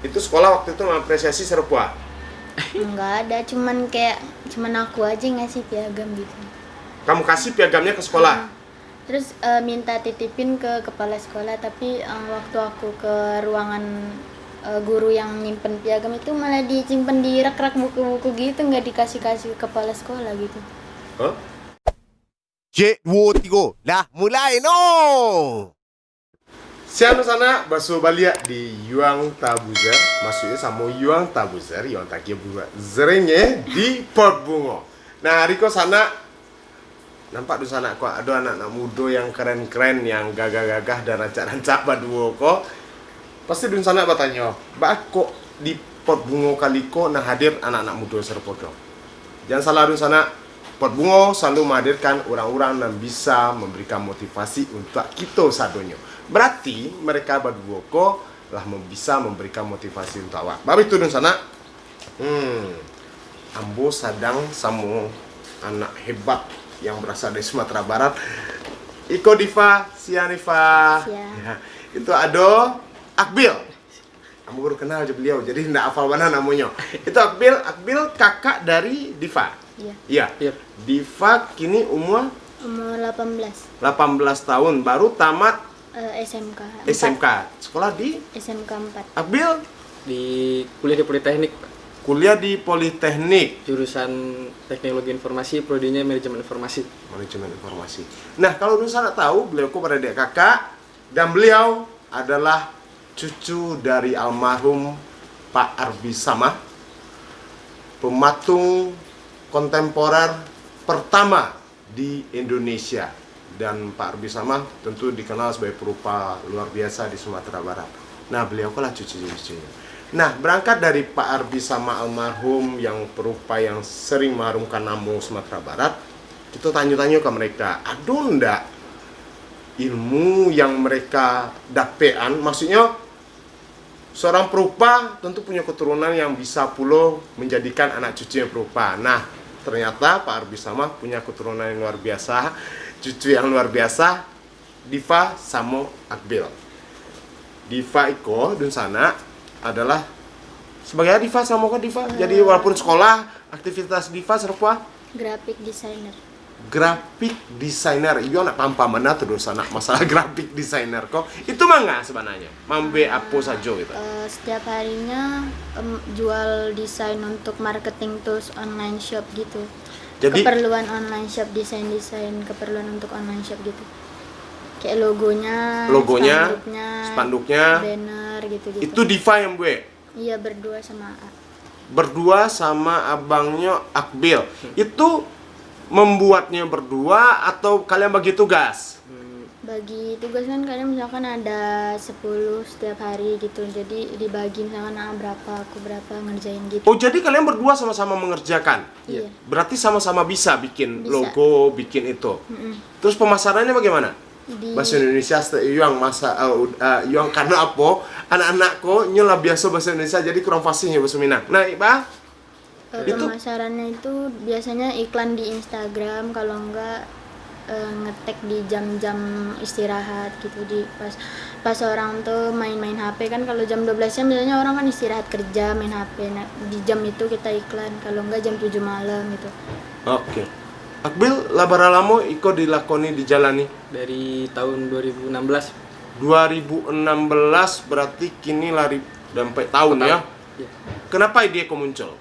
Itu sekolah waktu itu mengapresiasi Serpua. Enggak ada, cuman aku aja ngasih piagam gitu. Kamu kasih piagamnya ke sekolah. Terus minta titipin ke kepala sekolah, tapi waktu aku ke ruangan guru yang nyimpen piagam itu malah disimpan di rak-rak buku-buku gitu, nggak dikasih-kasih ke kepala sekolah gitu. Hah? Cik, 2, 3. Dah mulai no. Siapa sana baso balia di Yuang Tabuzer, maksudnya sama Yuang Tabuzer, Yuang Takia buat zerengnya di Port Bungo. Nah, Riko sana nampak di sana kok ada anak-anak muda yang keren-keren, yang gagah-gagah dan rancak-rancak baduo kok. Pasti di sana bertanya, "Bak kok di Port Bungo kali kok nah hadir anak-anak muda serpodo?" Jangan salah di sana, Port Bungo selalu menghadirkan orang-orang yang bisa memberikan motivasi untuk kita sadonyo. Berarti mereka berdua kok lah bisa memberikan motivasi untuk awak. Baru itu di sana. Ambo sedang sama anak hebat yang berasal dari Sumatera Barat. Iko Diva, Sianifa. Ya, itu ada Akbil. Kamu baru kenal aja beliau, jadi tidak hafal mana namanya. Itu Akbil kakak dari Diva. Iya. Iya. Diva kini umur 18 tahun, baru tamat SMK 4. SMK. Sekolah di SMK 4. Akbil Di kuliah di Politeknik, Pak. kuliah di Politeknik Jurusan Teknologi Informasi, prodinya Manajemen Informasi. Manajemen Informasi. Nah, kalau dulu saya tahu beliau pada adik kakak dan beliau adalah cucu dari almarhum Pak Arbi Samah, pematung kontemporer pertama di Indonesia. Dan Pak Arbi Samah tentu dikenal sebagai perupa luar biasa di Sumatera Barat. Nah, beliau kalah cucu-cucunya. Nah, berangkat dari Pak Arbi Samah almarhum yang perupa yang sering mengharumkan nama Sumatera Barat, kita tanya-tanya ke mereka, ada ndak ilmu yang mereka dapean? Maksudnya seorang perupa tentu punya keturunan yang bisa pula menjadikan anak cucunya perupa. Nah, ternyata Pak Arbi Samah punya keturunan yang luar biasa, cucu yang luar biasa, Diva sama Akbil. Diva Iko dan sana adalah sebagai Diva sama kok Diva. Jadi walaupun sekolah, aktivitas Diva serpa Graphic designer. graphic designer. Iyo anak pampa mana terus anak masalah graphic designer kok. Itu mangga sebenarnya. Mambe apa saja gitu. Setiap harinya jual desain untuk marketing tools online shop gitu. Jadi Keperluan online shop, desain keperluan untuk online shop gitu. Kayak logonya, spanduknya, banner gitu-gitu. itu Diva yang gue Iya, berdua sama A. berdua sama abangnya Akbil. Itu membuatnya berdua atau kalian bagi tugas? Bagi tugas kan kadang misalkan ada 10 setiap hari gitu. Jadi dibagi misalkan berapa, aku berapa ngerjain gitu. Oh, jadi kalian berdua sama-sama mengerjakan? Iya. Berarti sama-sama bisa bikin Bisa. logo, bikin itu. Terus pemasarannya bagaimana? Bahasa Indonesia yang karena apa? Anak-anakku nyola biasa bahasa Indonesia jadi kurang fasihnya bahasa Minang. Nah, Iba, itu Pemasarannya itu biasanya iklan di Instagram, kalau enggak ngetek di jam-jam istirahat gitu, di pas orang tuh main-main HP kan, kalau jam 12 jam biasanya orang kan istirahat kerja main HP. Nah, di jam itu kita iklan, kalau enggak jam 7 malam gitu. oke. Akbil, labara lamo iko dilakoni dijalani Dari tahun 2016. 2016 berarti kini lari sampai tahun ya. Iya. Kenapa ide kok muncul?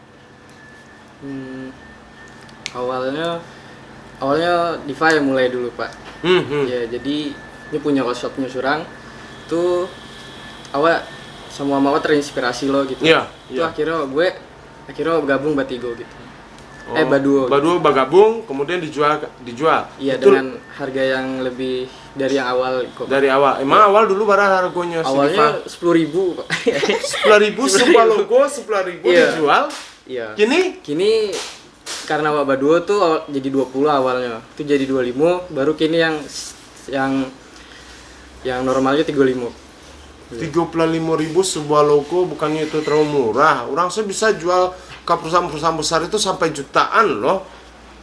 Awalnya Diva yang mulai dulu, Pak. Ya, jadi ini punya workshopnya Surang. Itu awal semua mama terinspirasi lo gitu. Iya, Itu iya. akhirnya gabung Batigo gitu. Oh, Baduo. Baduo bergabung kemudian dijual. Iya, Itu dengan harga yang lebih dari yang awal kok. dari awal. Emang awal dulu berapa harganya? Awalnya 10.000, Pak. 10.000 sebuah logo, 10.000 Iya. dijual. Iya. Kini Karena Baduo tuh jadi 20 awalnya. Itu jadi 25, baru kini yang normalnya 35. 35.000 sebuah logo, bukannya itu terlalu murah? Orang saya bisa jual ke perusahaan-perusahaan besar itu sampai jutaan loh.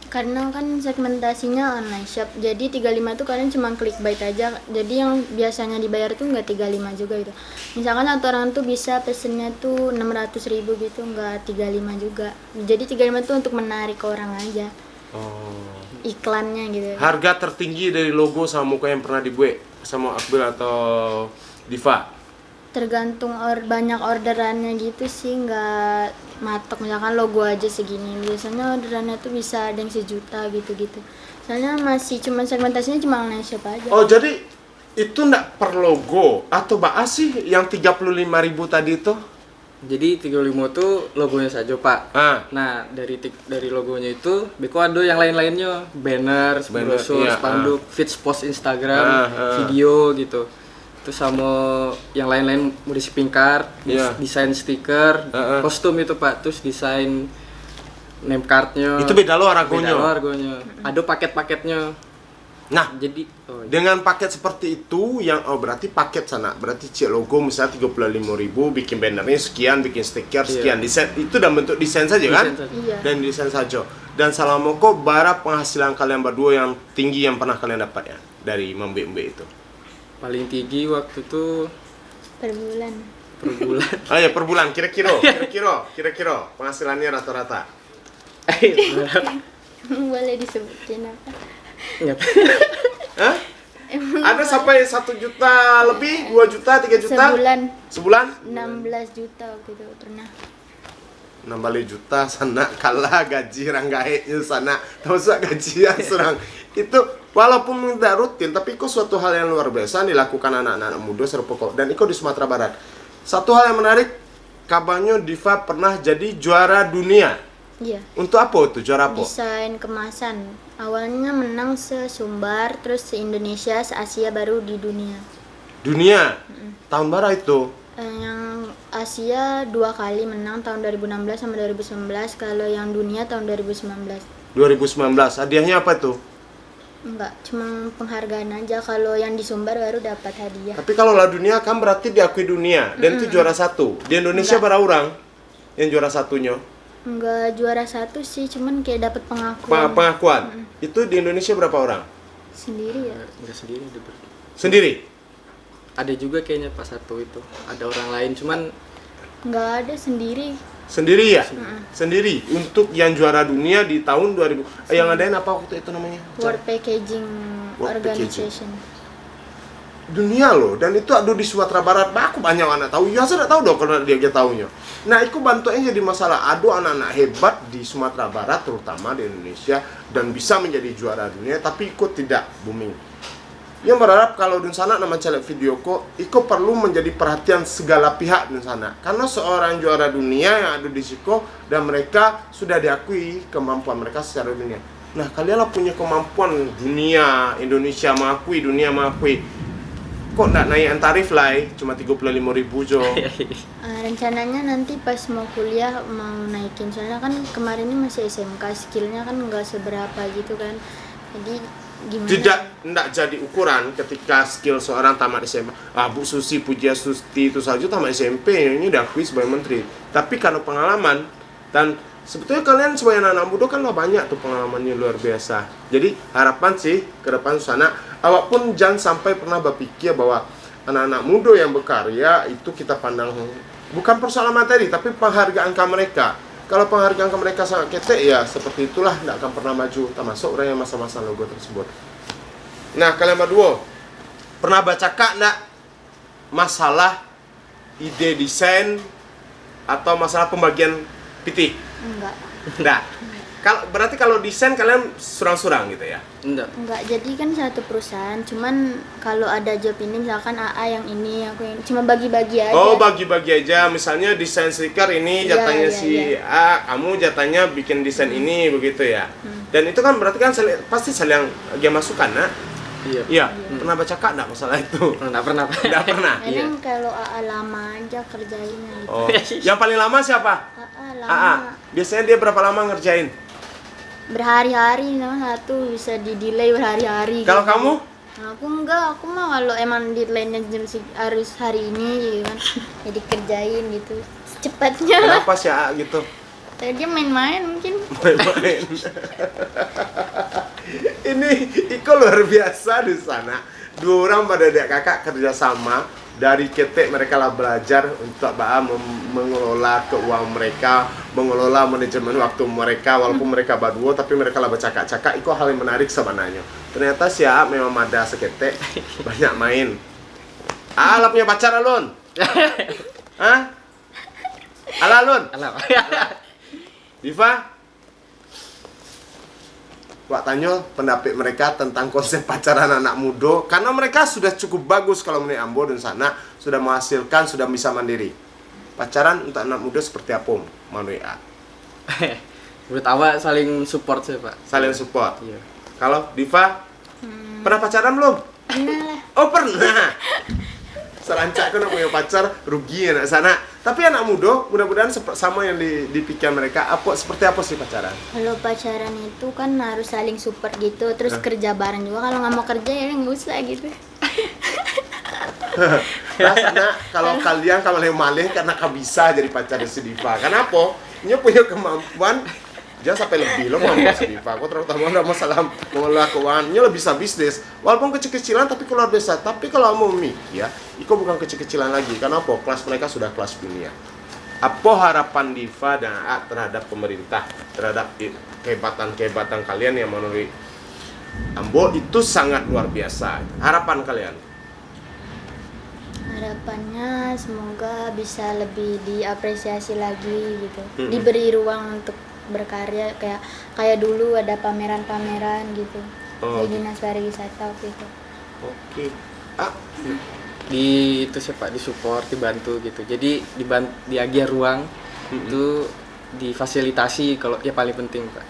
Karena kan segmentasinya online shop, jadi 35 tuh kalian cuma clickbait aja. Jadi yang biasanya dibayar tuh nggak 35 juga gitu. Misalkan satu orang tuh bisa pesennya tuh 600.000 gitu, nggak 35 juga. Jadi 35 tuh untuk menarik orang aja. Oh. Iklannya gitu. Harga tertinggi dari logo sama muka yang pernah dibuat sama Akbil atau Diva? Tergantung banyak orderannya gitu sih, nggak matok. Misalkan logo aja segini, biasanya orderannya tuh bisa ada yang 1 juta gitu-gitu. Soalnya masih cuma segmentasinya cuma online shop aja. Oh, jadi itu ndak per logo atau bahas sih yang 35.000 tadi itu? Jadi 35 tuh logonya saja pak. Nah dari logonya itu beko ada yang lain-lainnya, banner, brosur, iya, spanduk, feeds post Instagram, video gitu. Terus sama yang lain-lain mau shipping card, desain stiker, kostum itu pak, terus desain name cardnya. Itu beda lo argonya. Ada paket-paketnya. Nah, jadi dengan paket seperti itu yang berarti paket sana, berarti cek logo misalnya 35.000, bikin bannernya sekian, bikin stiker sekian, desain itu dalam bentuk desain saja kan? Iya. Dan desain saja. Dan selama kok bara penghasilan kalian berdua yang tinggi yang pernah kalian dapat ya dari membe-membe itu? Paling tinggi waktu itu Per bulan. per bulan. Oh ya, per bulan kira-kira penghasilannya rata-rata. Boleh disebutin apa? Hah? Ada sampai 1 juta lebih, 2 juta, 3 juta? Sebulan? 16 juta gitu pernah. 16 juta sana kalah gaji ranggae sana termasuk gajian serang itu walaupun tidak rutin tapi itu suatu hal yang luar biasa dilakukan anak-anak muda serupa kok, dan itu di Sumatera Barat. Satu hal yang menarik, kabarnya Diva pernah jadi juara dunia. Iya. Untuk apa itu? Juara apa? Desain kemasan. Awalnya menang se-Sumbar, terus se-Indonesia, se-Asia, baru di dunia. Dunia? Tahun berapa itu? Yang Asia 2 kali menang, tahun 2016 sama 2019. Kalau yang dunia tahun 2019. 2019. Hadiahnya apa tuh? Enggak, cuma penghargaan aja. Kalau yang di Sumbar baru dapat hadiah. Tapi kalau lah dunia kan berarti diakui dunia dan itu juara 1. Di Indonesia berapa orang yang juara satunya? Enggak juara 1 sih, cuman kayak dapat pengakuan. Pengakuan. Itu di Indonesia berapa orang? Sendiri ya? Enggak sendiri, Sendiri? ada juga kayaknya pas satu itu ada orang lain, cuman Enggak ada, sendiri. Sendiri ya? Sendiri. Untuk yang juara dunia di tahun 2000. Yang ngadain apa waktu itu namanya? World Packaging World Organization. Dunia loh, dan itu ada di Sumatera Barat. Aku banyak anak tahu. Ya saya tahu dong kalau dia tahunya. Nah, itu bantuannya jadi masalah. Ada anak-anak hebat di Sumatera Barat, terutama di Indonesia, dan bisa menjadi juara dunia, tapi ikut tidak booming. Yang berharap kalau di sana nama celek video kok, itu perlu menjadi perhatian segala pihak di sana. Karena seorang juara dunia yang ada di Siko dan mereka sudah diakui kemampuan mereka secara dunia. Nah, kalianlah punya kemampuan dunia, Indonesia mengakui, dunia mengakui. Kok nggak naik tarif lah, cuma 35.000 jo. Rencananya nanti pas mau kuliah mau naikin, soalnya kan kemarin ini masih SMK, skillnya kan nggak seberapa gitu kan. Jadi gimana? Tidak jadi ukuran ketika skill seorang tamat SMA. Bu Susi Pujiastuti itu saja tamat SMP, ini diakui sebagai menteri. Tapi karena pengalaman, dan sebetulnya kalian sebagai anak muda kan lah banyak tuh pengalamannya luar biasa. Jadi harapan sih ke depan sana, awak pun jangan sampai pernah berpikir bahwa anak-anak muda yang berkarya itu kita pandang bukan persoalan materi, tapi penghargaan ke mereka. Kalau penghargaan ke mereka sangat ketek, ya seperti itulah, tidak akan pernah maju, termasuk orang yang masa-masa logo tersebut. Nah, kalian berdua pernah baca kak enggak masalah ide desain atau masalah pembagian PT? Enggak. Enggak. Berarti kalau desain kalian surang-surang gitu ya? Enggak, jadi kan satu perusahaan, cuman kalau ada job ini misalkan AA yang ini, aku yang cuma bagi-bagi aja. Oh, bagi-bagi aja. Misalnya desain stiker ini jatahnya A, kamu jatahnya bikin desain ini begitu ya. Dan itu kan berarti kan pasti saling dia masukan, nak? Iya. Pernah baca kak enggak masalah itu? Enggak pernah. Enggak pernah. Kadang kalau AA lama aja kerjainnya gitu. Oh. Yang paling lama siapa? AA lama. AA. Biasanya dia berapa lama ngerjain? Berhari-hari, sama satu bisa di-delay berhari-hari. Kalau gitu. kamu? Aku enggak, aku mah kalau emang deadline-nya harus hari ini gitu kan, ya dikerjain gitu secepatnya. Kenapa sih AA gitu? Dia main-main mungkin. Main-main. Ini Iko luar biasa di sana. Dua orang pada adik kakak kerjasama. Dari ketek mereka lah belajar untuk mengelola keuangan mereka, mengelola manajemen waktu mereka, walaupun mereka berdua tapi mereka lah bercakap-cakap. Iko hal yang menarik sebenarnya. Ternyata siap memang ada seketek banyak main. Lah punya pacar Alun? Hah? Alun? Diva? Wak tanya pendapat mereka tentang konsep pacaran anak muda, karena mereka sudah cukup bagus kalau menurut Ambo dan sana sudah menghasilkan, sudah bisa mandiri. Pacaran untuk anak muda seperti apa menurut A? Menurut awak saling support sih Pak. Saling support. Iya. Kalau Diva pernah pacaran belum? Pernah lah. Oh pernah. Serancak kan punya pacar rugi anak sana. Tapi anak muda mudah-mudahan sama yang dipikir mereka. Seperti apa sih pacaran? Kalau pacaran itu kan harus saling support gitu, terus kerja bareng juga. Kalau nggak mau kerja ya nggak usah gitu. Rasanya kalau kalian malih karena kau bisa jadi pacar si Diva. Kenapa? Dia punya kemampuan. Jangan sampai lebih lo mampu si Diva. Aku terutama udah masalah mengelola keuangannya lebih bisa bisnis. Walaupun kecil-kecilan tapi keluar biasa. Tapi kalau mau mikir ya, Iko bukan kecil-kecilan lagi. Karena apa? Kelas mereka sudah kelas dunia. Apa harapan Diva dan A terhadap pemerintah, terhadap kehebatan kalian yang menurut Ambo itu sangat luar biasa. Harapan kalian? Harapannya semoga bisa lebih diapresiasi lagi gitu. Diberi ruang untuk berkarya kayak dulu ada pameran-pameran gitu. Oh. Di Dinas Pariwisata gitu. Oke. Ah, Itu sih Pak, disupport, dibantu gitu. Jadi diajar ruang itu difasilitasi kalau ya paling penting Pak.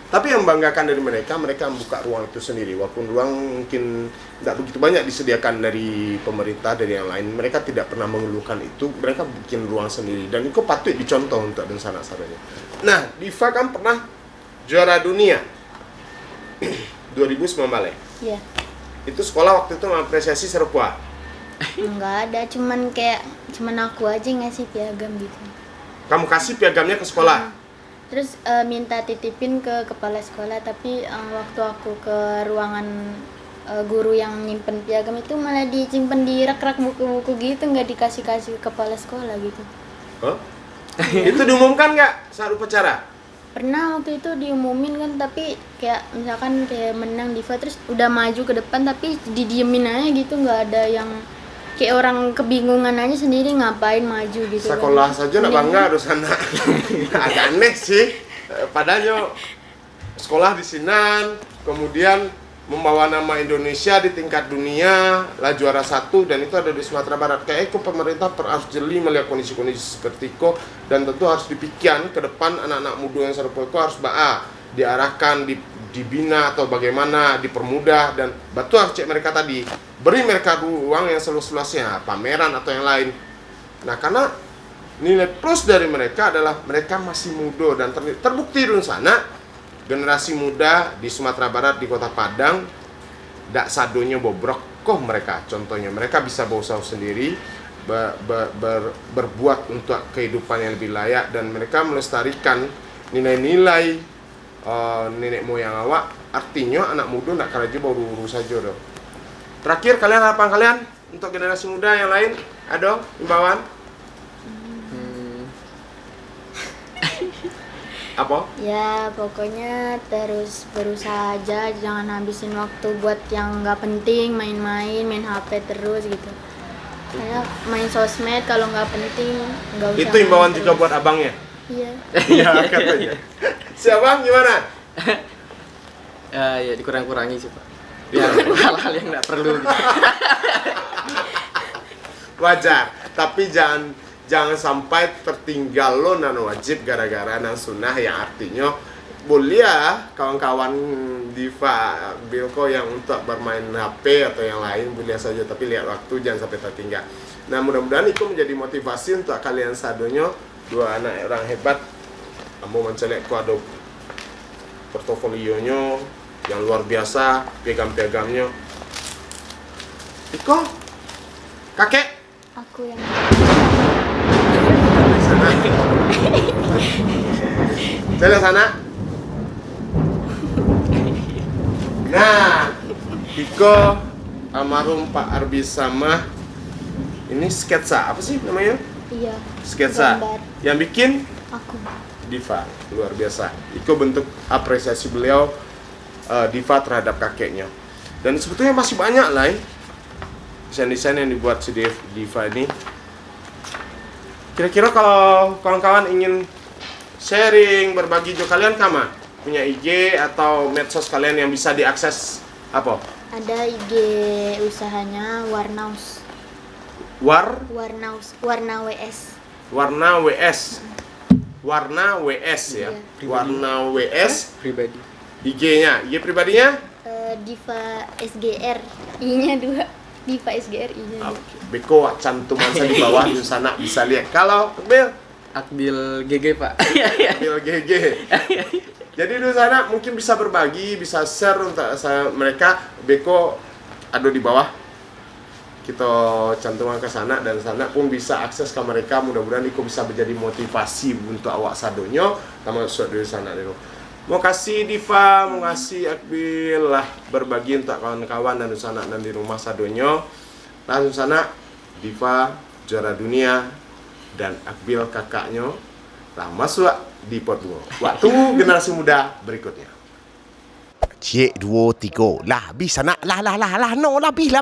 tapi yang membanggakan dari mereka membuka ruang itu sendiri. Walaupun ruang mungkin tidak begitu banyak disediakan dari pemerintah, dari yang lain, mereka tidak pernah mengeluhkan itu. Mereka bikin ruang sendiri dan itu patut dicontoh untuk dan sana-sananya. Nah, Diva kan pernah juara dunia 2009 ya? Iya. Itu sekolah waktu itu mengapresiasi serupa. Enggak ada, cuman aku aja ngasih piagam gitu. Kamu kasih piagamnya ke sekolah? Terus minta titipin ke kepala sekolah, tapi waktu aku ke ruangan guru yang nyimpen piagam itu malah disimpen di rak-rak buku-buku gitu, nggak dikasih-kasih ke kepala sekolah gitu. Oh? Itu diumumkan nggak saat upacara? Pernah waktu itu diumumin kan, tapi kayak misalkan kayak menang Diva terus udah maju ke depan tapi didiemin aja gitu, nggak ada yang kayak orang kebingungan aja sendiri ngapain maju gitu. Sekolah kan. saja nak bangga harus sana. Agak aneh sih. Padahal sekolah di Sinan, kemudian membawa nama Indonesia di tingkat dunia, lah juara 1 dan itu ada di Sumatera Barat. Kayak itu pemerintah harus jeli melihat kondisi-kondisi seperti itu dan tentu harus dipikirkan ke depan anak-anak muda yang serupa itu harus diarahkan, dibina atau bagaimana, dipermudah dan batu harus cek mereka tadi. Beri mereka ruang yang seluas-luasnya, pameran atau yang lain. Nah, karena nilai plus dari mereka adalah mereka masih muda dan terbukti di sana generasi muda di Sumatera Barat di Kota Padang dak sadonya bobrok kok mereka. Contohnya mereka bisa berusaha sendiri, berbuat untuk kehidupan yang lebih layak dan mereka melestarikan nilai-nilai nenek moyang awak. Artinya anak muda nak kerja baru saja dong. Terakhir, harapan kalian untuk generasi muda yang lain ada himbauan? Apa? Ya pokoknya terus berusaha aja, jangan habisin waktu buat yang nggak penting, main HP terus gitu. Kayak main sosmed kalau nggak penting nggak usah. Itu himbauan juga buat abangnya? Iya. Iya katanya. Si abang gimana? Ya dikurang-kurangi sih Pak. Ya hal-hal yang nggak perlu gitu. Wajar, tapi jangan sampai tertinggal lo nan wajib gara-gara nan sunnah, yang artinya boleh ya kawan-kawan Diva Bilko yang untuk bermain HP atau yang lain boleh saja, tapi lihat waktu jangan sampai tertinggal. Nah, mudah-mudahan itu menjadi motivasi untuk kalian sadonyo, dua anak orang hebat. Kamu mencelek ada portofolionya yang luar biasa, piagam-piagamnya. Iko, kakek. Aku yang Saya lihat sana. Nah, Iko almarhum Pak Arbi Samah. Ini sketsa apa sih namanya? Iya. Sketsa. Gambar. Yang bikin Aku. Diva, luar biasa. Iko bentuk apresiasi beliau Diva terhadap kakeknya. Dan sebetulnya masih banyak lah desain-desain yang dibuat si Diva ini. Kira-kira kalau kawan-kawan ingin sharing, berbagi juga, kalian kama punya IG atau medsos kalian yang bisa diakses apa? Ada IG usahanya Warnaus. Warna WS. Warna WS ya. Iya. Warna WS Pribadi. IG-nya. IG pribadinya? Diva SGR. I-nya 2. Diva SGR I-nya 2. Oke. Beko cantuman saya di bawah di sana bisa lihat. Kalau Bill Akbil GG, Pak. Bill GG. Jadi di sana mungkin bisa berbagi, bisa share untuk mereka. Beko ada di bawah. Kita cantumkan ke sana dan sana pun bisa akses ke mereka. Mudah-mudahan itu bisa menjadi motivasi untuk awak sadonyo sama suatu di sana dulu. Mau kasih Diva, mau kasih Akbil lah berbagi untuk kawan-kawan dan di sana dan di rumah sadonyo. Langsung sana Diva juara dunia dan Akbil kakaknya lah masuk di Portugal. Waktu generasi muda berikutnya. Cik 2 3. Lah, habis anak. Lah. No, lebih.